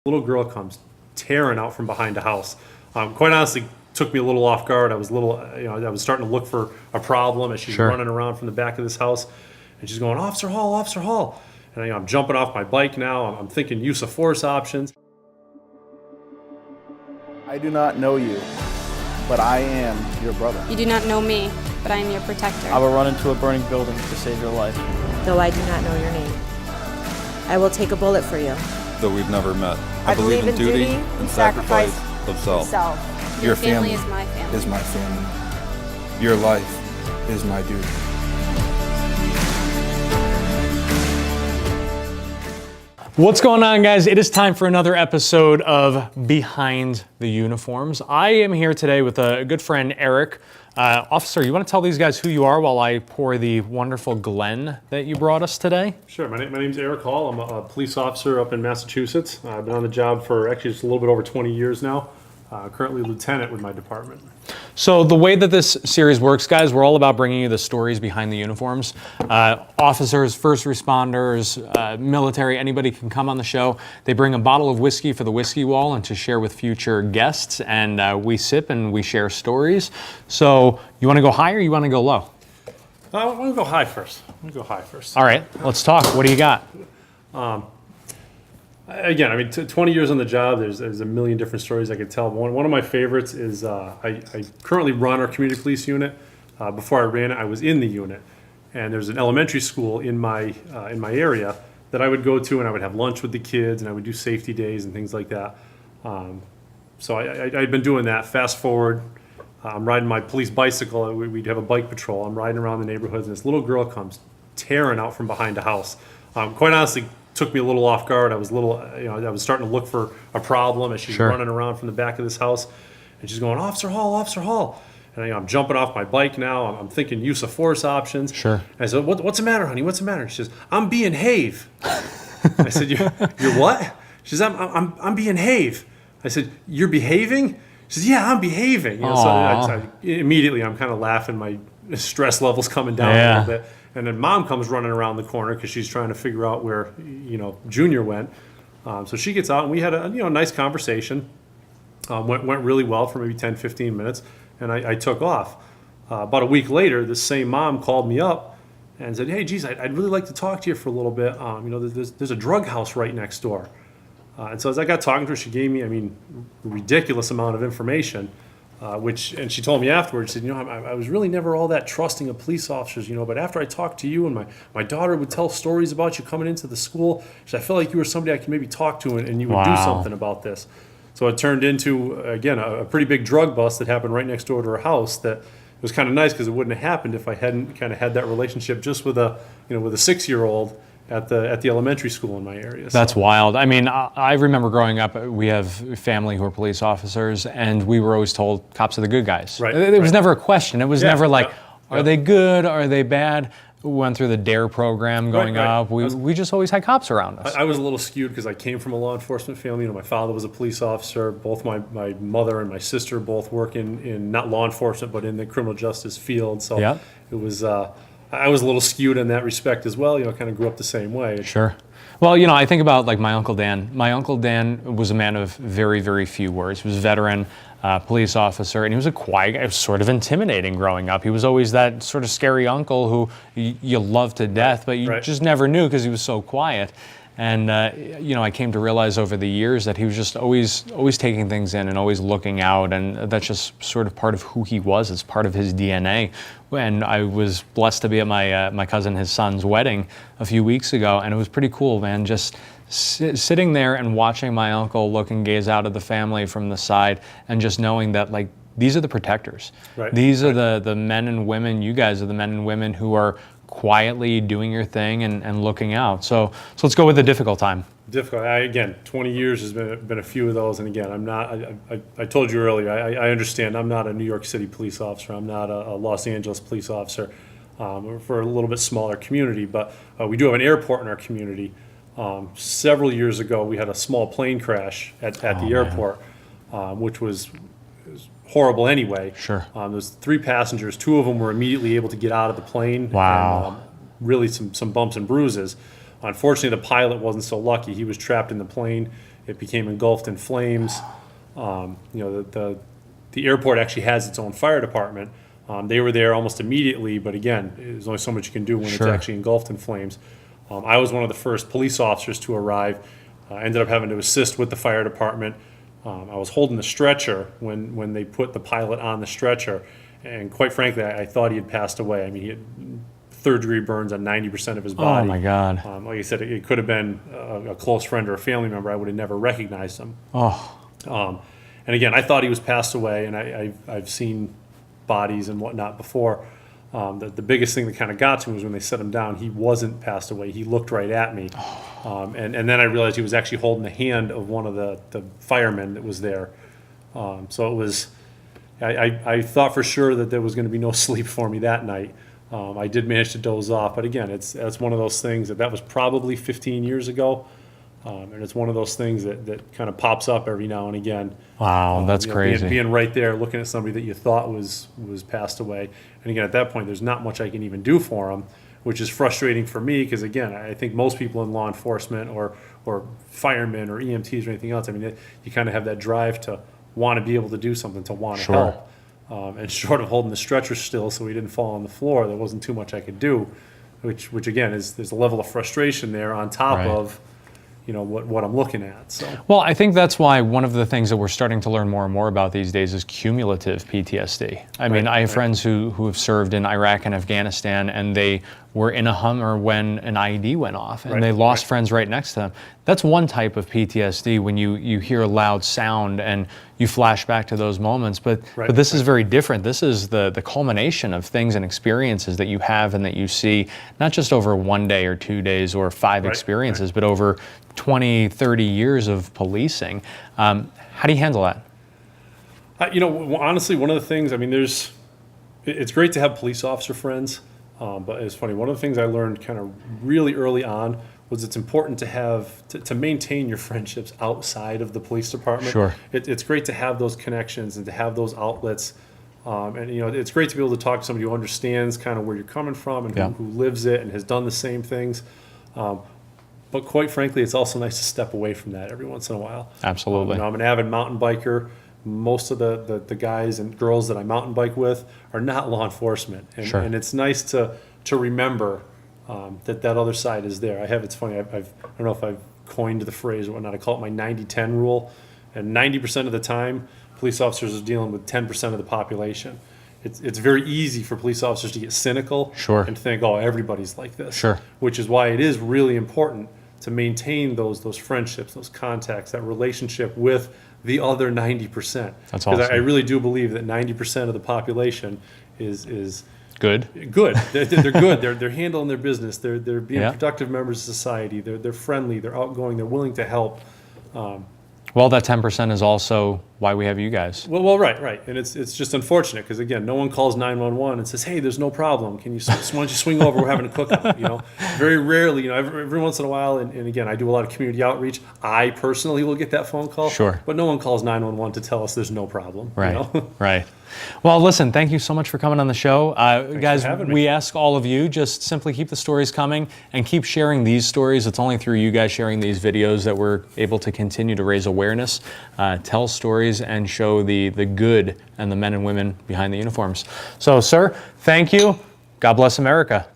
Little girl comes tearing out from behind a house. Quite honestly, took me a little off guard. I was a little, I was starting to look for a problem as she's Sure. running around from the back of this house, and she's going, "Officer Hall, Officer Hall!" And I'm jumping off my bike now. I'm thinking use of force options. I do not know you, but I am your brother. You do not know me, but I am your protector. I will run into a burning building to save your life. Though I do not know your name, I will take a bullet for you. Though we've never met, I believe in duty and sacrifice of self. Your family is my family. Is my family. Your life is my duty. What's going on, guys? It is time for another episode of Behind the Uniforms. I am here today with a good friend, Eric. Officer, you want to tell these guys who you are while I pour the wonderful Glen that you brought us today? Sure. My name's Eric Hall. I'm a police officer up in Massachusetts. I've been on the job for actually just a little bit over 20 years now. Currently lieutenant with my department. So the way that this series works, guys, we're all about bringing you the stories behind the uniforms. Officers, first responders, military, anybody can come on the show. They bring a bottle of whiskey for the whiskey wall and to share with future guests, and we sip and we share stories. So you want to go high or you want to go low? I want to go high first. All right, let's talk. What do you got? Again, I mean, 20 years on the job, there's a million different stories I could tell. One of my favorites is I currently run our community police unit. Before I ran it, I was in the unit. And there's an elementary school in my area that I would go to, and I would have lunch with the kids, and I would do safety days and things like that. So I'd been doing that. Fast forward, I'm riding my police bicycle. We'd have a bike patrol. I'm riding around the neighborhoods, and this little girl comes tearing out from behind a house. Quite honestly, took me a little off guard. I was I was starting to look for a problem as she's Sure. running around from the back of this house, and she's going, "Officer Hall, Officer Hall!" And I'm jumping off my bike now. I'm thinking use of force options. Sure. And I said, "What's the matter, honey? What's the matter?" She says, "I'm being Have." I said, "You're what?" She says, "I'm being Have." I said, "You're behaving?" She says, "Yeah, I'm behaving." So immediately I'm kind of laughing. My stress level's coming down a little bit. And then Mom comes running around the corner because she's trying to figure out where, Junior went. So she gets out, and we had a nice conversation. Went really well for maybe 10, 15 minutes, and I took off. About a week later, this same mom called me up and said, "Hey, geez, I'd really like to talk to you for a little bit. There's a drug house right next door." And so as I got talking to her, she gave me, a ridiculous amount of information. And she told me afterwards, she said, I was really never all that trusting of police officers, but after I talked to you and my daughter would tell stories about you coming into the school, she said, I felt like you were somebody I could maybe talk to and you would do something about this. So it turned into, again, a pretty big drug bust that happened right next door to her house that was kind of nice because it wouldn't have happened if I hadn't kind of had that relationship just with a 6-year-old at the elementary school in my area. That's wild. I remember growing up, we have family who are police officers, and we were always told cops are the good guys. Right. It was never a question. It was never like, are they good? Are they bad? We went through the DARE program growing up. We just always had cops around us. I was a little skewed because I came from a law enforcement family. My father was a police officer. Both my mother and my sister both work in not law enforcement, but in the criminal justice field. So it was... I was a little skewed in that respect as well. Kind of grew up the same way. Sure. Well, I think about like my Uncle Dan. My Uncle Dan was a man of very, very few words. He was a veteran police officer, and he was a quiet guy. It was sort of intimidating growing up. He was always that sort of scary uncle who you loved to death, but you just never knew because he was so quiet. And, I came to realize over the years that he was just always taking things in and always looking out. And that's just sort of part of who he was. It's part of his DNA. And I was blessed to be at my cousin, his son's wedding a few weeks ago. And it was pretty cool, man, just sitting there and watching my uncle look and gaze out at the family from the side and just knowing that, like, these are the protectors. Right. These are the men and women, you guys are the men and women who are quietly doing your thing and looking out. So let's go with the difficult time. Difficult. Again, 20 years has been a few of those. And again, I'm not, I told you earlier, I understand I'm not a New York City police officer. I'm not a Los Angeles police officer. For a little bit smaller community, but we do have an airport in our community. Several years ago, we had a small plane crash at the airport, which was horrible anyway. Sure. There's 3 passengers. 2 of them were immediately able to get out of the plane. Wow. And, really some bumps and bruises. Unfortunately, the pilot wasn't so lucky. He was trapped in the plane. It became engulfed in flames. The airport actually has its own fire department. They were there almost immediately, but again, there's only so much you can do when it's actually engulfed in flames. I was one of the first police officers to arrive. I ended up having to assist with the fire department. I was holding the stretcher when they put the pilot on the stretcher, and quite frankly, I thought he had passed away. I mean, he had third-degree burns on 90% of his body. Oh my God. Like I said, it could have been a close friend or a family member. I would have never recognized him. And again, I thought he was passed away, and I've seen bodies and whatnot before. The biggest thing that kind of got to me was when they set him down, he wasn't passed away. He looked right at me. And then I realized he was actually holding the hand of one of the firemen that was there. So it was, I thought for sure that there was going to be no sleep for me that night. I did manage to doze off, but again, that's one of those things that was probably 15 years ago. And it's one of those things that kind of pops up every now and again. Wow, that's crazy. Being right there, looking at somebody that you thought was passed away. And again, at that point, there's not much I can even do for them, which is frustrating for me because, again, I think most people in law enforcement or firemen or EMTs or anything else, I mean, you kind of have that drive to want to be able to do something, to want to help. And short of holding the stretcher still so he didn't fall on the floor, there wasn't too much I could do, which again, there's a level of frustration there on top of what I'm looking at. So. Well, I think that's why one of the things that we're starting to learn more and more about these days is cumulative PTSD. I mean, I have friends who have served in Iraq and Afghanistan, and they were in a Hummer when an IED went off, and they lost friends right next to them. That's one type of PTSD, when you hear a loud sound and you flash back to those moments. But this is very different. This is the culmination of things and experiences that you have and that you see, not just over 1 day or 2 days or 5 experiences, but over 20, 30 years of policing. How do you handle that? Honestly, one of the things, I mean, it's great to have police officer friends, but it's funny. One of the things I learned kind of really early on was it's important to have, to maintain your friendships outside of the police department. Sure. It's great to have those connections and to have those outlets. And it's great to be able to talk to somebody who understands kind of where you're coming from and who lives it and has done the same things. But quite frankly, it's also nice to step away from that every once in a while. Absolutely. I'm an avid mountain biker. Most of the guys and girls that I mountain bike with are not law enforcement. And it's nice to remember that other side is there. It's funny, I don't know if I've coined the phrase or whatnot. I call it my 90-10 rule. And 90% of the time, police officers are dealing with 10% of the population. It's very easy for police officers to get cynical and think, oh, everybody's like this. Which is why it is really important to maintain those friendships, those contacts, that relationship with the other 90%. That's awesome. Because I really do believe that 90% of the population is good. They're good. They're handling their business. They're being productive members of society. They're friendly. They're outgoing. They're willing to help. Well, that 10% is also why we have you guys. Well, right. And it's just unfortunate because, again, no one calls 911 and says, hey, there's no problem. Why don't you swing over? We're having a cookout, Very rarely, every once in a while, and again, I do a lot of community outreach. I personally will get that phone call. But no one calls 911 to tell us there's no problem. Right. Well, listen, thank you so much for coming on the show. Guys, we ask all of you, just simply keep the stories coming and keep sharing these stories. It's only through you guys sharing these videos that we're able to continue to raise awareness, tell stories, and show the good and the men and women behind the uniforms. So, sir, thank you. God bless America.